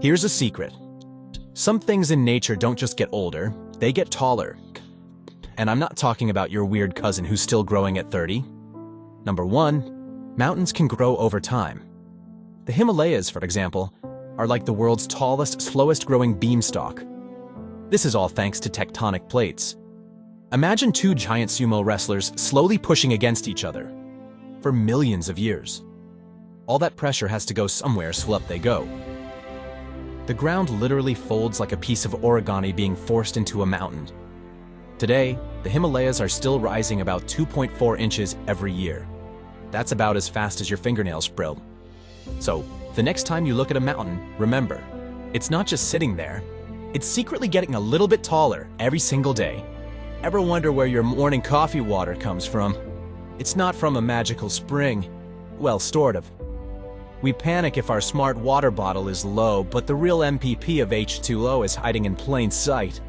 Here's a secret. Some things in nature don't just get older, they get taller. And I'm not talking about your weird cousin who's still growing at 30. Number 1, mountains can grow over time. The Himalayas, for example, are like the world's tallest, slowest growing beanstalk. This is all thanks to tectonic plates. Imagine 2 giant sumo wrestlers slowly pushing against each other for millions of years. All that pressure has to go somewhere, so up they go. The ground literally folds like a piece of origami being forced into a mountain. Today, the Himalayas are still rising about 2.4 inches every year. That's about as fast as your fingernails grow. So, the next time you look at a mountain, remember, it's not just sitting there, it's secretly getting a little bit taller every single day. Ever wonder where your morning coffee water comes from? It's not from a magical spring. Well, sort of. We panic if our smart water bottle is low, but the real MPP of H2O is hiding in plain sight.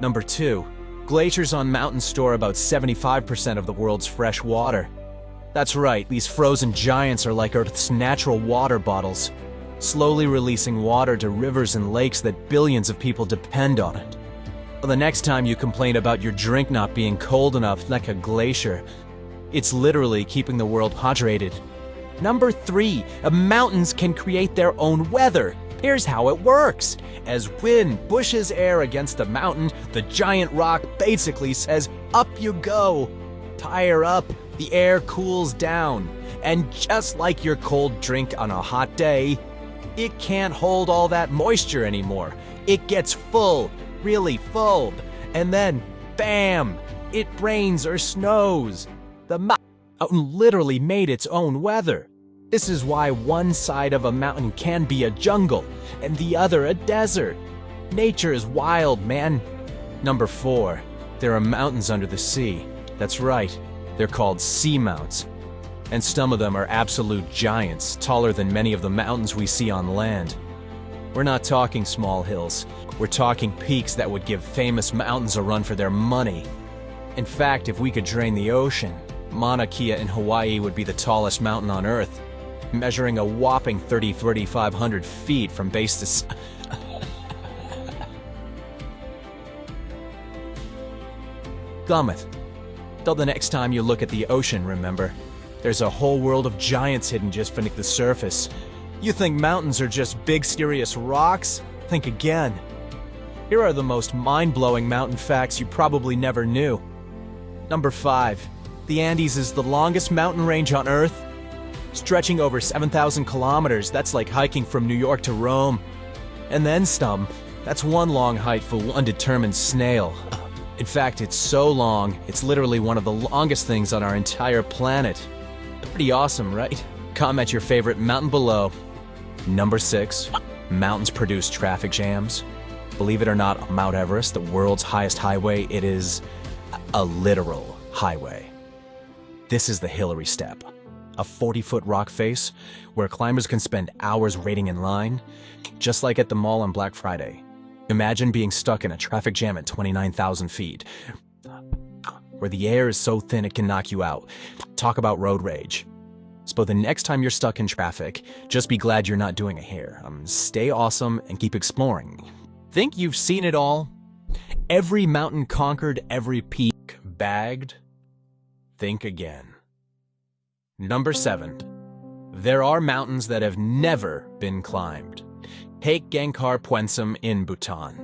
Number 2, glaciers on mountains store about 75% of the world's fresh water. That's right, these frozen giants are like Earth's natural water bottles, slowly releasing water to rivers and lakes that billions of people depend on it. Well, the next time you complain about your drink not being cold enough like a glacier, it's literally keeping the world hydrated. Number 3, mountains can create their own weather. Here's how it works. As wind pushes air against the mountain, the giant rock basically says, "Up you go." Tire up, the air cools down. And just like your cold drink on a hot day, it can't hold all that moisture anymore. It gets full, really full. And then, bam, it rains or snows. The mountain literally made its own weather. This is why one side of a mountain can be a jungle and the other a desert. Nature is wild, man. Number 4, there are mountains under the sea. That's right, they're called seamounts. And some of them are absolute giants, taller than many of the mountains we see on land. We're not talking small hills. We're talking peaks that would give famous mountains a run for their money. In fact, if we could drain the ocean, Mauna Kea in Hawaii would be the tallest mountain on Earth, measuring a whopping 3,500 feet from base to summit. Till the next time you look at the ocean, remember, there's a whole world of giants hidden just beneath the surface. You think mountains are just big, serious rocks? Think again. Here are the most mind-blowing mountain facts you probably never knew. Number 5. The Andes is the longest mountain range on Earth, stretching over 7,000 kilometers. That's like hiking from New York to Rome. And then some. That's one long hike for one determined snail. In fact, it's so long, it's literally one of the longest things on our entire planet. Pretty awesome, right? Comment your favorite mountain below. Number 6. Mountains produce traffic jams. Believe it or not, Mount Everest, the world's highest highway, it is a literal highway. This is the Hillary Step, a 40-foot rock face where climbers can spend hours waiting in line, just like at the mall on Black Friday. Imagine being stuck in a traffic jam at 29,000 feet, where the air is so thin it can knock you out. Talk about road rage. So the next time you're stuck in traffic, just be glad you're not doing it here. Stay awesome and keep exploring. Think you've seen it all? Every mountain conquered, every peak bagged? Think again. Number 7. There are mountains that have never been climbed. Take Gangkhar Puensum in Bhutan,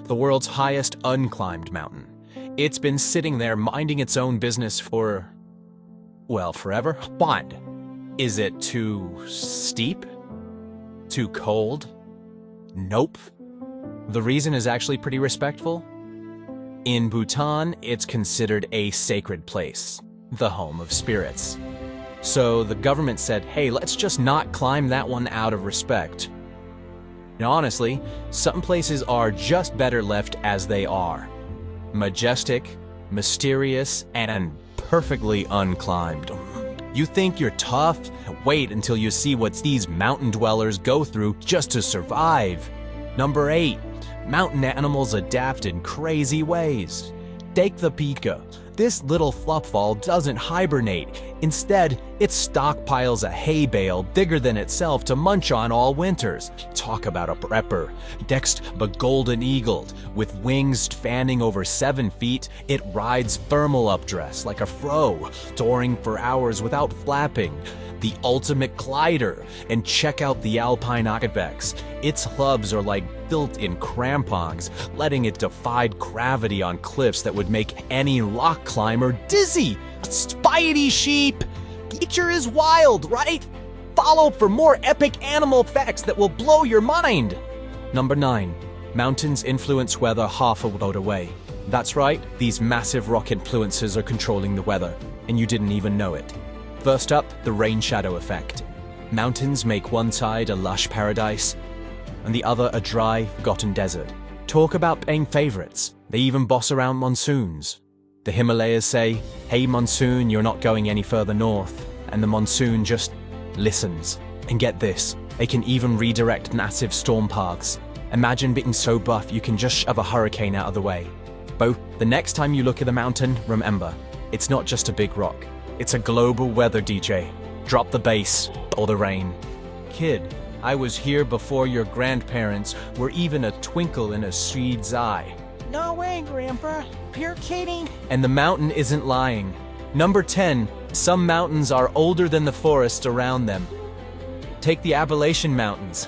the world's highest unclimbed mountain. It's been sitting there minding its own business for, well, forever. What? Is it too steep? Too cold? Nope. The reason is actually pretty respectful. In Bhutan, it's considered a sacred place, the home of spirits. So the government said, hey, let's just not climb that one out of respect. Now honestly, some places are just better left as they are. Majestic, mysterious, and perfectly unclimbed. You think you're tough? Wait until you see what these mountain dwellers go through just to survive. Number 8. Mountain animals adapt in crazy ways. Take the pika. This little fluffball doesn't hibernate. Instead, It stockpiles a hay bale bigger than itself to munch on all winters. Talk about a prepper. Next, but golden-eagled. With wings fanning over 7 feet, it rides thermal updress like a fro, soaring for hours without flapping. The ultimate glider. And check out the alpine ibex. Its hubs are like built-in crampons, letting it defy gravity on cliffs that would make any rock climber dizzy. Spidey sheep! Nature is wild, right? Follow for more epic animal facts that will blow your mind. Number 9. Mountains influence weather half a world away. That's right, these massive rock influences are controlling the weather, and you didn't even know it. First up, the rain shadow effect. Mountains make one side a lush paradise, and the other a dry, forgotten desert. Talk about being favorites. They even boss around monsoons. The Himalayas say, "Hey monsoon, you're not going any further north." And the monsoon just listens. And get this, they can even redirect massive storm paths. Imagine being so buff you can just shove a hurricane out of the way. But the next time you look at the mountain, remember, it's not just a big rock. It's a global weather DJ. Drop the bass or the rain. Kid, I was here before your grandparents were even a twinkle in a seed's eye. No way, Grandpa. You're kidding. And the mountain isn't lying. Number 10, some mountains are older than the forest around them. Take the Appalachian Mountains.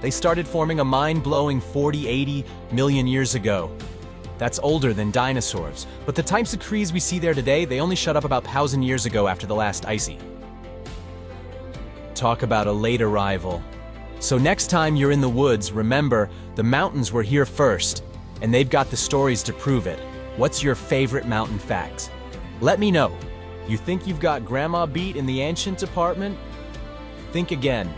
They started forming a mind-blowing 80 million years ago. That's older than dinosaurs. But the types of trees we see there today, they only shut up about 1,000 years ago after the last icy. Talk about a late arrival. So next time you're in the woods, remember, the mountains were here first, and they've got the stories to prove it. What's your favorite mountain facts? Let me know. You think you've got grandma beat in the ancient department? Think again.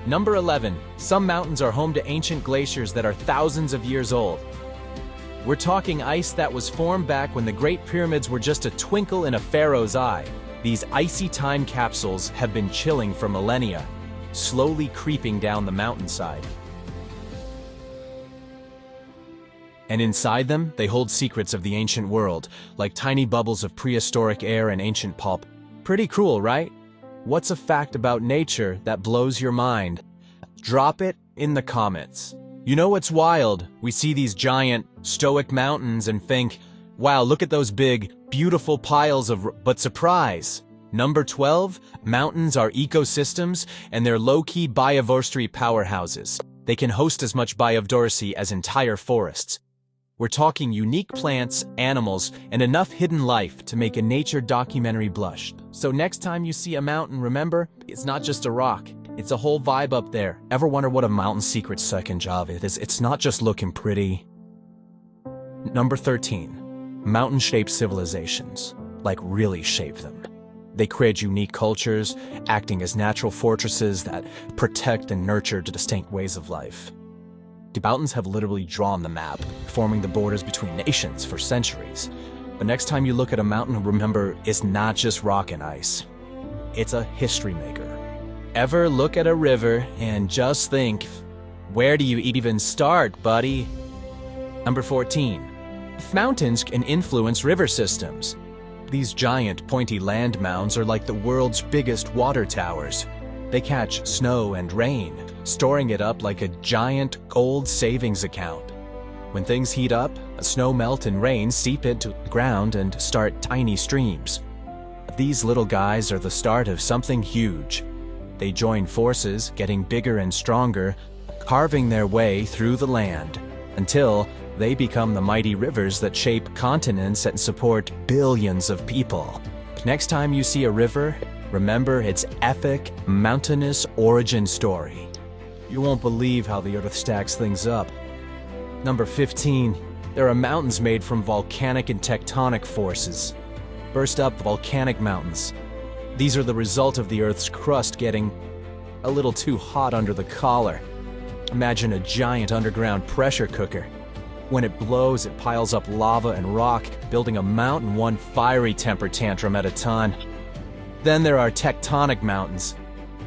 Number 11. Some mountains are home to ancient glaciers that are thousands of years old. We're talking ice that was formed back when the Great Pyramids were just a twinkle in a pharaoh's eye. These icy time capsules have been chilling for millennia, slowly creeping down the mountainside. And inside them, they hold secrets of the ancient world, like tiny bubbles of prehistoric air and ancient pulp. Pretty cool, right? What's a fact about nature that blows your mind? Drop it in the comments. You know what's wild? We see these giant, stoic mountains and think, wow, look at those big, beautiful piles of... But surprise! Number 12, mountains are ecosystems and they're low-key biodiversity powerhouses. They can host as much biodiversity as entire forests. We're talking unique plants, animals, and enough hidden life to make a nature documentary blush. So next time you see a mountain, remember, it's not just a rock. It's a whole vibe up there. Ever wonder what a mountain's secret second job is? It's not just looking pretty. Number 13. Mountain-shaped civilizations. Like really shape them. They create unique cultures, acting as natural fortresses that protect and nurture the distinct ways of life. The mountains have literally drawn the map, forming the borders between nations for centuries. But next time you look at a mountain, remember, it's not just rock and ice. It's a history maker. Ever look at a river and just think, where do you even start, buddy? Number 14. Mountains can influence river systems. These giant, pointy land mounds are like the world's biggest water towers. They catch snow and rain, storing it up like a giant gold savings account. When things heat up, snow melt and rain seep into the ground and start tiny streams. These little guys are the start of something huge. They join forces, getting bigger and stronger, carving their way through the land, until they become the mighty rivers that shape continents and support billions of people. Next time you see a river, remember its epic, mountainous origin story. You won't believe how the earth stacks things up. Number 15. There are mountains made from volcanic and tectonic forces. First up, volcanic mountains. These are the result of the Earth's crust getting a little too hot under the collar. Imagine a giant underground pressure cooker. When it blows, it piles up lava and rock, building a mountain one fiery temper tantrum at a time. Then there are tectonic mountains.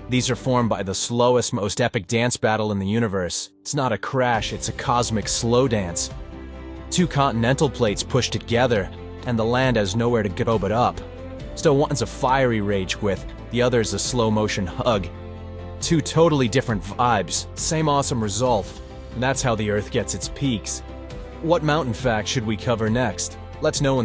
These are formed by the slowest, most epic dance battle in the universe. It's not a crash, it's a cosmic slow dance. Two continental plates push together, and the land has nowhere to go but up. So one's a fiery rage quit, the other's a slow-motion hug. Two totally different vibes, same awesome result. And that's how the Earth gets its peaks. What mountain fact should we cover next? Let's know in the